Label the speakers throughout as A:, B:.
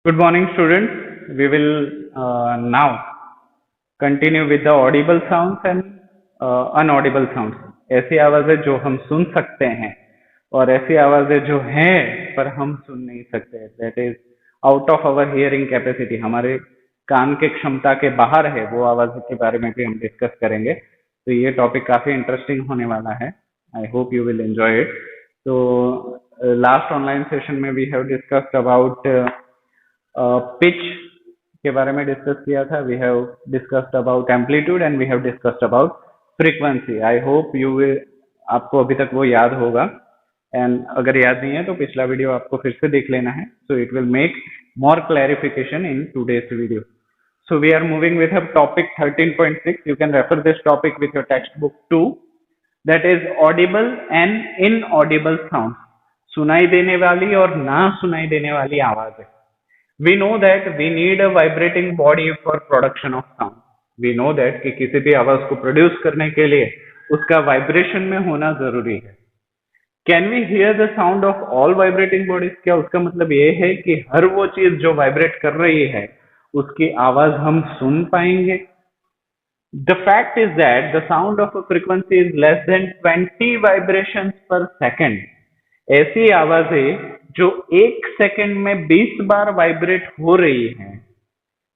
A: Good morning, students. We will now continue with the audible sounds and unaudible sounds. ऐसी आवाजें जो हम सुन सकते हैं और ऐसी आवाजें जो हैं पर हम सुन नहीं सकते. That is out of our hearing capacity. हमारे कान के क्षमता के बाहर है वो आवाज के बारे में भी हम डिस्कस करेंगे. तो ये टॉपिक काफी इंटरेस्टिंग होने वाला है. I hope you will enjoy it. तो लास्ट ऑनलाइन सेशन में we have discussed about pitch के बारे में डिस्कस किया था. We have discussed about amplitude and we have discussed about frequency. I hope you will, आपको अभी तक वो याद होगा. एंड अगर याद नहीं है तो पिछला वीडियो आपको फिर से देख लेना है. So it will make more clarification in today's video. So we are moving with a topic 13.6. You can refer this topic with your textbook too. That is audible and inaudible sounds. सुनाई देने वाली और ना सुनाई देने वाली आवाजें. We know that we need a vibrating body for production of sound. We know that कि किसी भी आवाज को प्रोड्यूस करने के लिए उसका वाइब्रेशन में होना जरूरी है. Can we hear the sound of all vibrating bodies? क्या उसका मतलब ये है कि हर वो चीज जो वाइब्रेट कर रही है उसकी आवाज हम सुन पाएंगे? The fact is that the sound of a frequency is less than 20 vibrations पर सेकेंड. ऐसी आवाजें जो एक सेकेंड में 20 बार वाइब्रेट हो रही हैं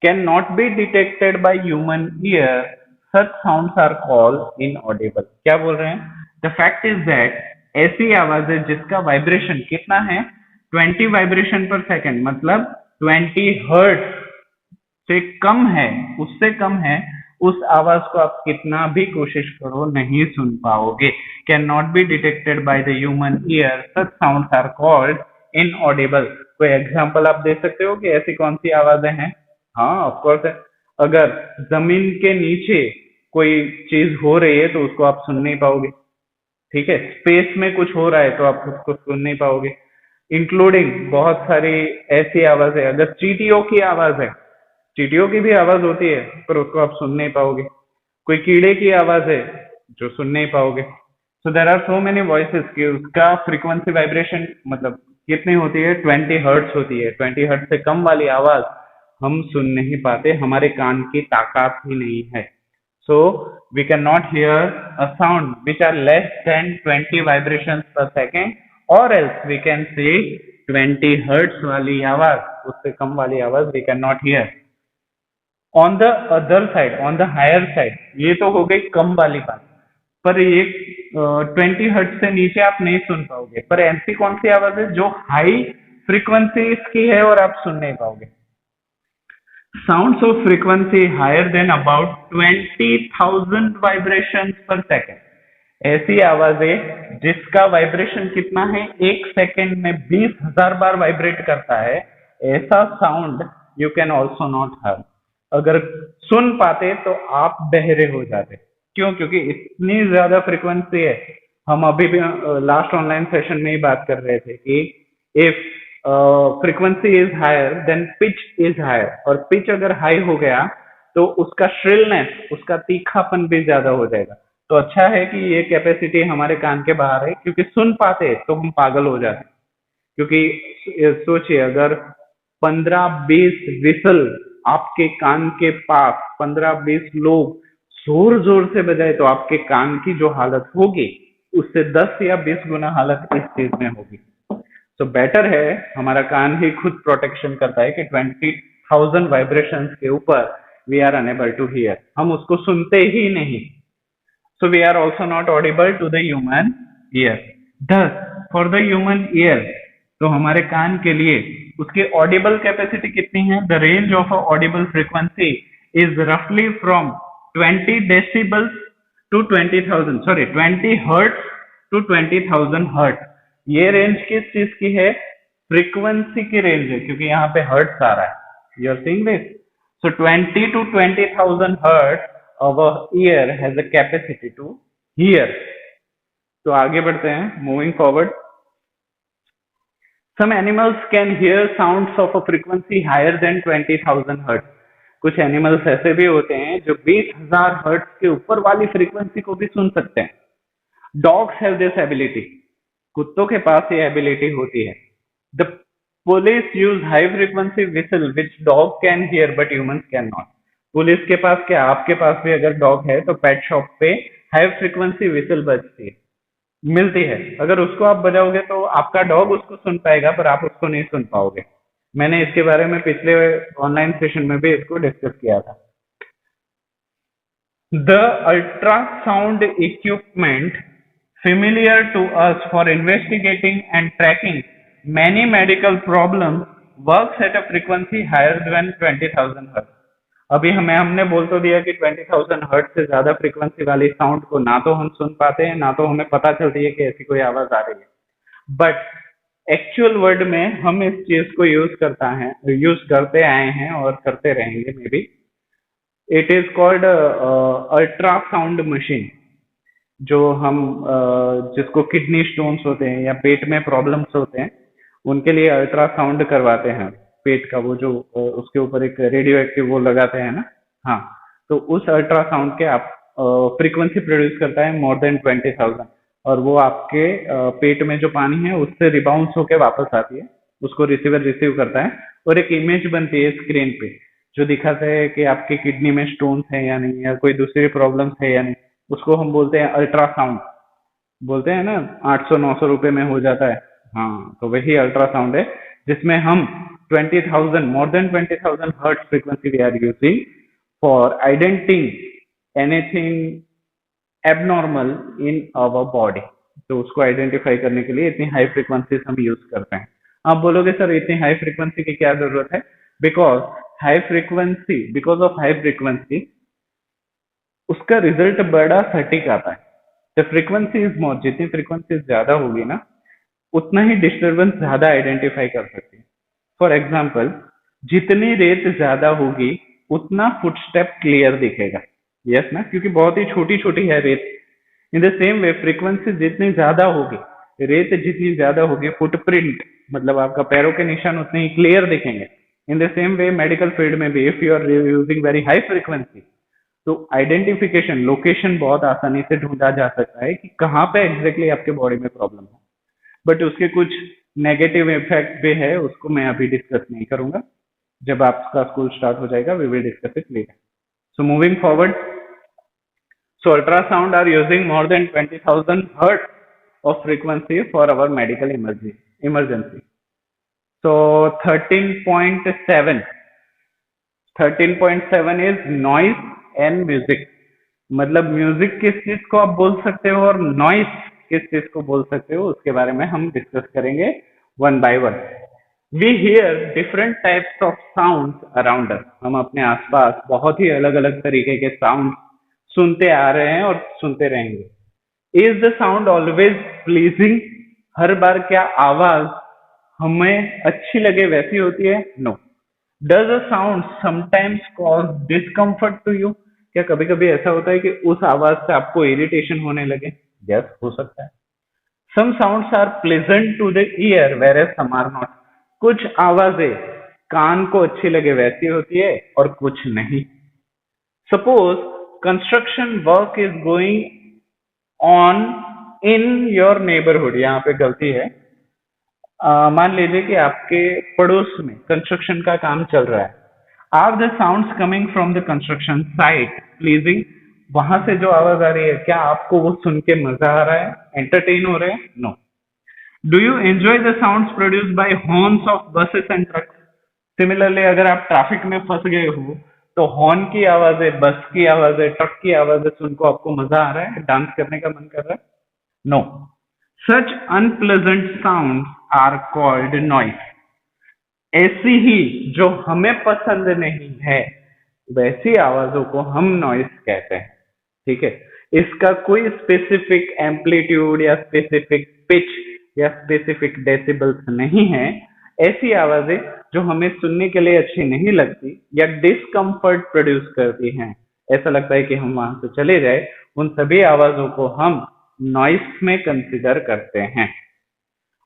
A: can not be detected by human ear. Such sounds are called inaudible. क्या बोल रहे हैं? द फैक्ट इज दैट ऐसी आवाजें जिसका वाइब्रेशन कितना है, 20 वाइब्रेशन पर सेकेंड, मतलब 20 हर्ट्ज से कम है, उससे कम है, उस आवाज को आप कितना भी कोशिश करो नहीं सुन पाओगे. Can not be detected by the human ear. Such sounds are called inaudible. कोई एग्जांपल आप दे सकते हो कि ऐसी कौन सी आवाजें हैं? हाँ, ऑफ कोर्स है. अगर जमीन के नीचे कोई चीज हो रही है तो उसको आप सुन नहीं पाओगे. ठीक है, स्पेस में कुछ हो रहा है तो आप उसको सुन नहीं पाओगे. इंक्लूडिंग बहुत सारी ऐसी आवाज है. अगर चींटियों की आवाज है, चींटियों की भी आवाज होती है पर उसको आप सुन नहीं पाओगे. कोई कीड़े की आवाज है जो सुन नहीं पाओगे. So there are so many voices कि उसका फ्रीक्वेंसी वाइब्रेशन मतलब कितनी होती है? 20 हर्ट्ज होती है. 20 हर्ट्ज से कम वाली आवाज हम सुन नहीं पाते, हमारे कान की ताकत ही नहीं है. So we cannot hear a sound which are less than 20 vibrations per second, or else we can say 20 hertz वाली आवाज, उससे कम वाली आवाज we cannot hear. On the other side, on the higher side, ये तो हो गई कम वाली बात. पर ये 20 हर्ट्ज से नीचे आप नहीं सुन पाओगे. पर ऐसी कौन सी आवाज है जो हाई फ्रीक्वेंसी इसकी है और आप सुन नहीं पाओगे? Sounds of frequency higher than about 20,000 vibrations per second. ऐसी आवाजें जिसका वाइब्रेशन कितना है? एक सेकेंड में 20,000 बार वाइब्रेट करता है. ऐसा sound you can also not have. अगर सुन पाते तो आप बहरे हो जाते. क्यों? क्योंकि इतनी ज्यादा फ्रीक्वेंसी है. हम अभी भी लास्ट ऑनलाइन सेशन में ही बात कर रहे थे कि if frequency is higher then pitch is higher. और पिच अगर हाई हो गया तो उसका श्रिलनेस, उसका तीखापन भी ज्यादा हो जाएगा. तो अच्छा है कि ये कैपेसिटी हमारे कान के बाहर है, क्योंकि सुन पाते तो हम पागल हो जाते. क्योंकि सोचिए, अगर 15-20 विसल आपके कान के पास 15-20 लोग जोर जोर से बजाए तो आपके कान की जो हालत होगी उससे 10 या 20 गुना हालत इस चीज में होगी. तो बेटर है, हमारा कान ही खुद प्रोटेक्शन करता है कि 20,000 वाइब्रेशंस के ऊपर we are unable to hear, हम उसको सुनते ही नहीं. So we are also not audible to the human ear. Thus for the human ear, तो हमारे कान के लिए उसकी ऑडिबल कैपेसिटी कितनी है? The range of a audible frequency is रफली from 20 decibels to 20,000, sorry 20 hertz to 20,000 hertz. ये range किस चीज की है? फ्रीक्वेंसी की रेंज है, क्योंकि यहाँ पे हर्ट्ज आ रहा है. You are seeing this. So 20 to 20,000 hertz our ear has a capacity to hear. तो आगे बढ़ते हैं, moving forward. Some animals can hear sounds of a frequency higher than 20,000 hertz. कुछ एनिमल्स ऐसे भी होते हैं जो 20,000 हर्ट्ज के ऊपर वाली फ्रीक्वेंसी को भी सुन सकते हैं. Dogs have this ability. कुत्तों के पास ये एबिलिटी होती है. The police use high frequency whistle which dog can hear but humans can not. Police के पास क्या, आपके पास भी अगर डॉग है तो पेट शॉप पे हाई फ्रीक्वेंसी विसल बजती है, मिलती है। अगर उसको आप बजाओगे तो आपका डॉग उसको सुन पाएगा पर आप उसको नहीं सुन पाओगे। मैंने इसके बारे में पिछले ऑनलाइन सेशन में भी इसको डिस्कस किया था। The ultrasound equipment familiar to us for investigating and tracking many medical problems works at a frequency higher than 20,000 Hz। अभी हमने बोल तो दिया कि 20,000 हर्ट्ज से ज्यादा फ्रीक्वेंसी वाली साउंड को ना तो हम सुन पाते हैं ना तो हमें पता चलती है कि ऐसी कोई आवाज आ रही है। बट एक्चुअल वर्ड में हम इस चीज को यूज करते आए हैं और करते रहेंगे may be. It is called ultrasound machine. जो हम जिसको किडनी स्टोन्स होते हैं या पेट में प्रॉब्लम्स होते हैं उनके लिए अल्ट्रासाउंड करवाते हैं। पेट का वो जो उसके ऊपर एक रेडियो एक्टिव वो लगाते हैं ना। हाँ, तो उस अल्ट्रासाउंड के आप फ्रीक्वेंसी प्रोड्यूस करता है मोर देन 20,000, और वो आपके पेट में जो पानी है उससे रिबाउंस होके वापस आती है, उसको रिसीवर रिसीव करता है और एक इमेज बनती है स्क्रीन पे जो दिखाता है कि आपके किडनी में स्टोन्स है या नहीं, या कोई दूसरी प्रॉब्लम्स है या नहीं। उसको हम बोलते हैं अल्ट्रासाउंड। बोलते हैं ना 800-900 रुपए में हो जाता है। हाँ, तो वही अल्ट्रासाउंड है जिसमें हम 20,000 more than 20,000 hertz frequency we are using for identifying anything abnormal in our body. तो उसको आइडेंटिफाई करने के लिए इतनी हाई फ्रीक्वेंसीज हम यूज करते हैं। आप बोलोगे सर इतनी हाई फ्रीक्वेंसी की क्या जरूरत है? बिकॉज ऑफ हाई फ्रीक्वेंसी उसका रिजल्ट बड़ा सटीक आता है। द फ्रीक्वेंसी इज मोर, जितनी फ्रीक्वेंसी ज्यादा होगी ना उतना ही डिस्टरबेंस ज्यादा आइडेंटिफाई कर सकती है। फॉर एग्जाम्पल, जितनी रेत ज्यादा होगी उतना फुटस्टेप क्लियर दिखेगा। यस ना, क्योंकि बहुत ही छोटी छोटी है रेत। इन द सेम वे फ्रीक्वेंसी जितनी ज्यादा होगी, रेत जितनी ज्यादा होगी, फुटप्रिंट मतलब आपका पैरों के निशान उतने ही क्लियर दिखेंगे। In the same way medical field में भी if you are using very high frequency तो आइडेंटिफिकेशन लोकेशन बहुत आसानी से ढूंढा जा सकता है कि कहाँ पे एग्जैक्टली आपके बॉडी में प्रॉब्लम है। बट उसके कुछ नेगेटिव इफेक्ट भी है, उसको मैं अभी डिस्कस नहीं करूंगा। जब आपका स्कूल स्टार्ट हो जाएगा we will discuss it later. So moving forward, so ultrasound are using more than 20,000 hertz of frequency for our medical emergency. So 13.7 is noise and music। मतलब म्यूजिक किस चीज को आप बोल सकते हो और नॉइस किस चीज को बोल सकते हो उसके बारे में हम डिस्कस करेंगे one by one. We hear different types of sounds around us. हम अपने आसपास बहुत ही अलग अलग तरीके के साउंड सुनते आ रहे हैं और सुनते रहेंगे। Is the sound always pleasing? हर बार क्या आवाज हमें अच्छी लगे वैसी होती है? No. Does a sound sometimes cause discomfort to you? क्या कभी कभी ऐसा होता है कि उस आवाज से आपको इरिटेशन होने लगे? यस, हो सकता है। Some sounds are pleasant to the ear where some are not. कुछ आवाजें कान को अच्छी लगे वैसी होती है और कुछ नहीं। Suppose construction work is going on in your neighbourhood. यहाँ पे गलती है। मान लीजिए कि आपके पड़ोस में कंस्ट्रक्शन का काम चल रहा है। Are the sounds coming from the construction site pleasing? वहां से जो आवाज आ रही है क्या आपको वो सुन के मजा आ रहा है, एंटरटेन हो रहे हैं? No. Do you enjoy the sounds produced by horns of buses and trucks? Similarly अगर आप ट्रैफिक में फंस गए हो तो हॉर्न की आवाजें, बस की आवाजें, ट्रक की आवाजें सुन को आपको मजा आ रहा है, डांस करने का मन कर रहा है? No. Such unpleasant sound are called noise. ऐसी ही जो हमें पसंद नहीं है वैसी आवाजों को हम नॉइस कहते हैं। ठीक है, इसका कोई स्पेसिफिक एम्पलीट्यूड या स्पेसिफिक पिच या स्पेसिफिक डेसिबल्स नहीं है। ऐसी आवाजें जो हमें सुनने के लिए अच्छी नहीं लगती या डिस्कम्फर्ट प्रोड्यूस करती हैं, ऐसा लगता है कि हम वहां से चले जाए, उन सभी आवाजों को हम नॉइस में कंसिडर करते हैं।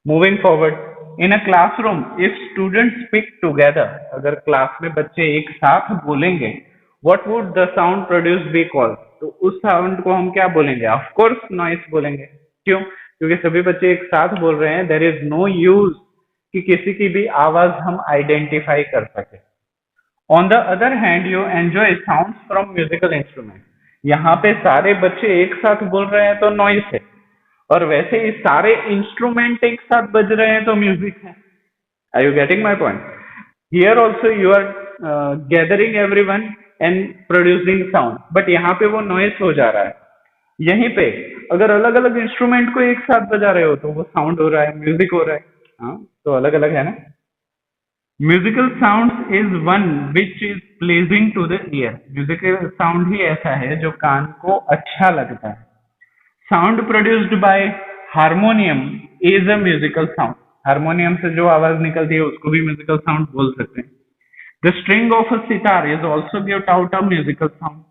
A: Moving forward, in a classroom if students speak together, अगर क्लास में बच्चे एक साथ बोलेंगे, what would the sound produce be called? तो उस साउंड को हम क्या बोलेंगे? ऑफ कोर्स नॉइस बोलेंगे। क्यों? क्योंकि सभी बच्चे एक साथ बोल रहे हैं। देयर इज नो यूज कि किसी की भी आवाज हम आइडेंटिफाई कर सके। On the other hand you enjoy sounds from musical instrument. यहाँ पे सारे बच्चे एक साथ बोल रहे हैं तो नॉइस है, और वैसे ही सारे इंस्ट्रूमेंट एक साथ बज रहे हैं तो म्यूजिक है। Are you getting my point? Here also you are gathering everyone and producing sound, but यहाँ पे वो नॉइस हो जा रहा है। यहीं पे अगर अलग अलग इंस्ट्रूमेंट को एक साथ बजा रहे हो तो वो साउंड हो रहा है, म्यूजिक हो रहा है। हाँ, तो अलग अलग है ना। Musical sound is one which is pleasing to the ear. Musical sound ही ऐसा है जो कान को अच्छा लगता है। Sound produced by harmonium is a musical sound. Harmonium से जो आवाज निकलती है उसको भी म्यूजिकल साउंड बोल सकते हैं। The string of a sitar is also give out a musical sound.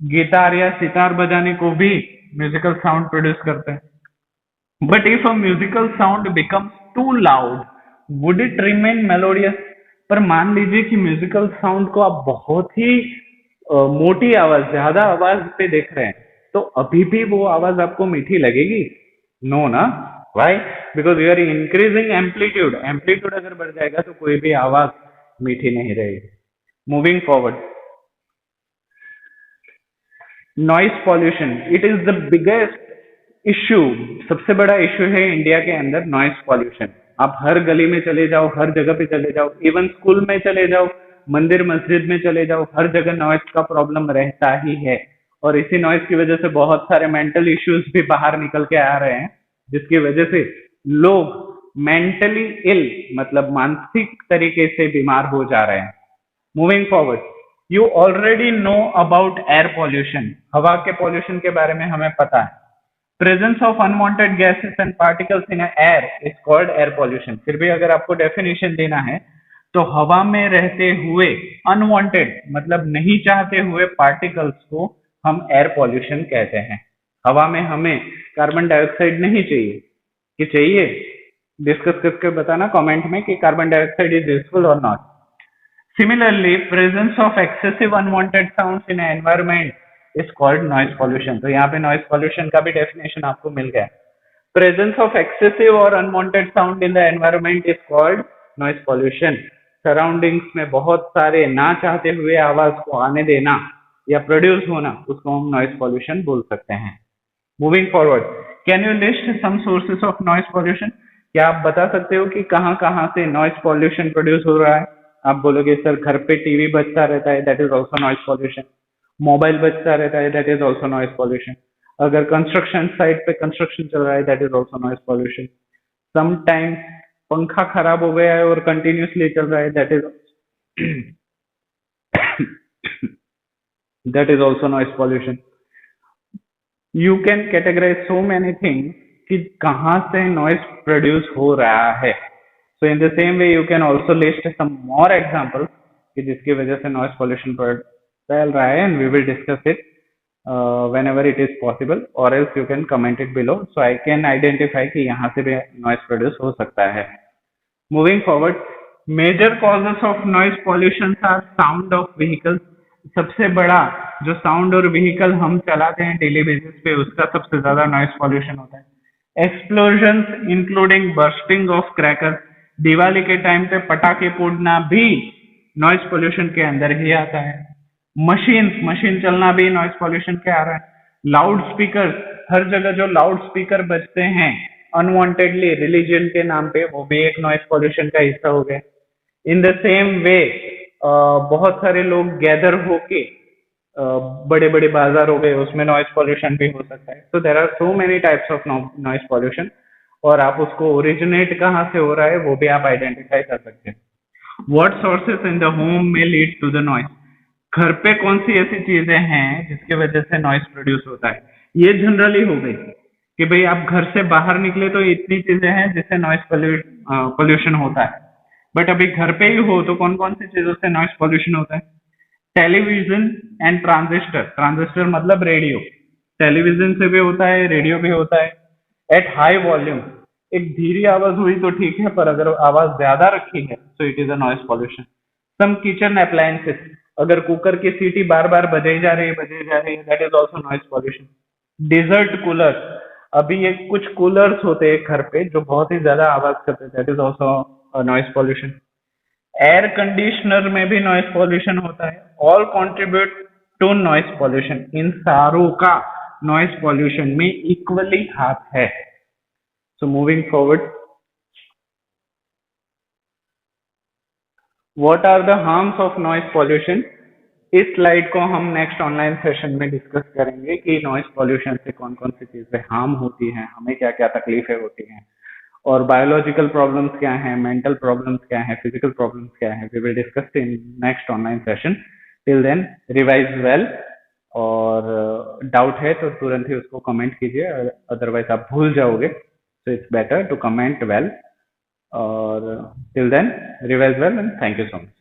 A: Guitar या सितार बजाने को भी म्यूजिकल साउंड प्रोड्यूस करते हैं। But if a musical sound becomes too loud, would it remain melodious? पर मान लीजिए कि म्यूजिकल साउंड को आप बहुत ही मोटी आवाज, ज्यादा आवाज पे देख रहे हैं, तो अभी भी वो आवाज आपको मीठी लगेगी? नो ना। Why? Because you are increasing amplitude. Amplitude अगर बढ़ जाएगा तो कोई भी आवाज मीठी नहीं रहेगी। Moving forward, noise pollution it is the biggest issue. सबसे बड़ा इश्यू है इंडिया के अंदर नॉइस पॉल्यूशन। आप हर गली में चले जाओ, हर जगह पे चले जाओ, इवन स्कूल में चले जाओ, मंदिर मस्जिद में चले जाओ, हर जगह नॉइस का प्रॉब्लम रहता ही है। और इसी नॉइस की वजह से बहुत सारे मेंटल इश्यूज भी बाहर निकल के आ रहे हैं, जिसकी वजह से लोग मेंटली इल, मतलब मानसिक तरीके से बीमार हो जा रहे हैं। Moving forward, you already know about air pollution. हवा के पॉल्यूशन के बारे में हमें पता है। Presence of unwanted gases and particles in air is called air pollution. फिर भी अगर आपको डेफिनेशन देना है तो हवा में रहते हुए अनवांटेड, मतलब नहीं चाहते हुए पार्टिकल्स को हम एयर पॉल्यूशन कहते हैं। हवा में हमें कार्बन डाइऑक्साइड नहीं चाहिए, कि चाहिए? डिस्कस करके बताना कमेंट में कि कार्बन डाइऑक्साइड इज यूजफुल और not. Similarly, presence of excessive unwanted sounds in an environment is called noise pollution. तो यहाँ पे noise pollution का भी definition आपको मिल गया। Presence of excessive or unwanted sound in the environment is called noise pollution. Surroundings में बहुत सारे ना चाहते हुए आवाज को आने देना या प्रोड्यूस होना, उसको हम noise pollution बोल सकते हैं। Moving forward, can you list some sources of noise pollution? क्या आप बता सकते हो कि कहाँ कहाँ से noise pollution प्रोड्यूस हो रहा है? आप बोलोगे सर घर पे टीवी बजता रहता है, that is also noise pollution. Mobile बजता रहता है, that is also noise pollution. अगर कंस्ट्रक्शन साइट पे कंस्ट्रक्शन चल रहा है, that is also noise pollution. Sometimes पंखा खराब हो गया है और कंटिन्यूसली चल रहा है, that is also noise pollution. You can categorise so many things कि कहाँ से नॉइस प्रोड्यूस हो रहा है। So in the same way, you can also list some more examples कि जिसकी वजह से noise pollution फैल रहा है, and we will discuss it whenever it is possible, or else you can comment it below, so I can identify कि यहाँ से भी noise produce हो सकता है। Moving forward, major causes of noise pollution are sound of vehicles। सबसे बड़ा जो साउंड और व्हीकल हम चलाते हैं डेली बेसिस पे, उसका सबसे ज्यादा नॉइस पॉल्यूशन होता है। Explosion including bursting of crackers, Diwali के टाइम पे पटाखे फोड़ना भी नॉइस पोल्यूशन के अंदर ही आता है। मशीन चलना भी नॉइस पोल्यूशन के आ रहा है। लाउड स्पीकर, हर जगह जो लाउड स्पीकर बजते हैं अनवांटेडली रिलीजन के नाम पे, वो भी एक नॉइस पोल्यूशन का हिस्सा हो गया। इन द सेम वे बहुत सारे लोग गैदर होके बड़े बड़े बाजार हो गए, उसमें नॉइस पोल्यूशन भी हो सकता है। So there are so many types of noise pollution, और आप उसको ओरिजिनेट कहाँ से हो रहा है वो भी आप आइडेंटिफाई कर सकते हैं। What sources in the home में लीड टू द नॉइस। घर पे कौन सी ऐसी चीजें हैं जिसकी वजह से नॉइस प्रोड्यूस होता है? ये जनरली हो गई कि भाई आप घर से बाहर निकले तो इतनी चीजें हैं जिससे नॉइस पोल्यूशन होता है। बट अभी घर पे ही हो तो कौन कौन सी चीजों से नॉइस पोल्यूशन होता है? Television and transistor. ट्रांजिस्टर मतलब रेडियो। टेलीविजन से भी होता है, रेडियो भी होता है। एट हाई वॉल्यूम, एक धीरे आवाज हुई तो ठीक है, पर अगर आवाज ज्यादा रखी है तो it is a noise pollution. Some kitchen appliances, अगर कुकर की सीटी बार बार बजाई जा रही है, that is also noise pollution. Desert cooler, अभी ये कुछ कूलर्स होते हैं घर पे जो बहुत ही ज्यादा आवाज करते हैं, that is also noise pollution. Air conditioner में भी नॉइज पॉल्यूशन होता है। All contribute to noise pollution. इन सारों का नॉइज पॉल्यूशन में इक्वली हाथ है। So moving forward, what are the harms of noise pollution. इस स्लाइड को हम नेक्स्ट ऑनलाइन सेशन में डिस्कस करेंगे कि नॉइज पॉल्यूशन से कौन कौन सी चीजें हार्म होती हैं, हमें क्या क्या तकलीफें होती हैं, और बायोलॉजिकल प्रॉब्लम्स क्या हैं, मेंटल प्रॉब्लम्स क्या हैं, फिजिकल प्रॉब्लम्स क्या हैं। We will discuss in next online session. Till then revise well, और डाउट है तो तुरंत ही उसको कमेंट कीजिए, अदरवाइज आप भूल जाओगे। So it's better to comment well, और till then revise well and thank you so much.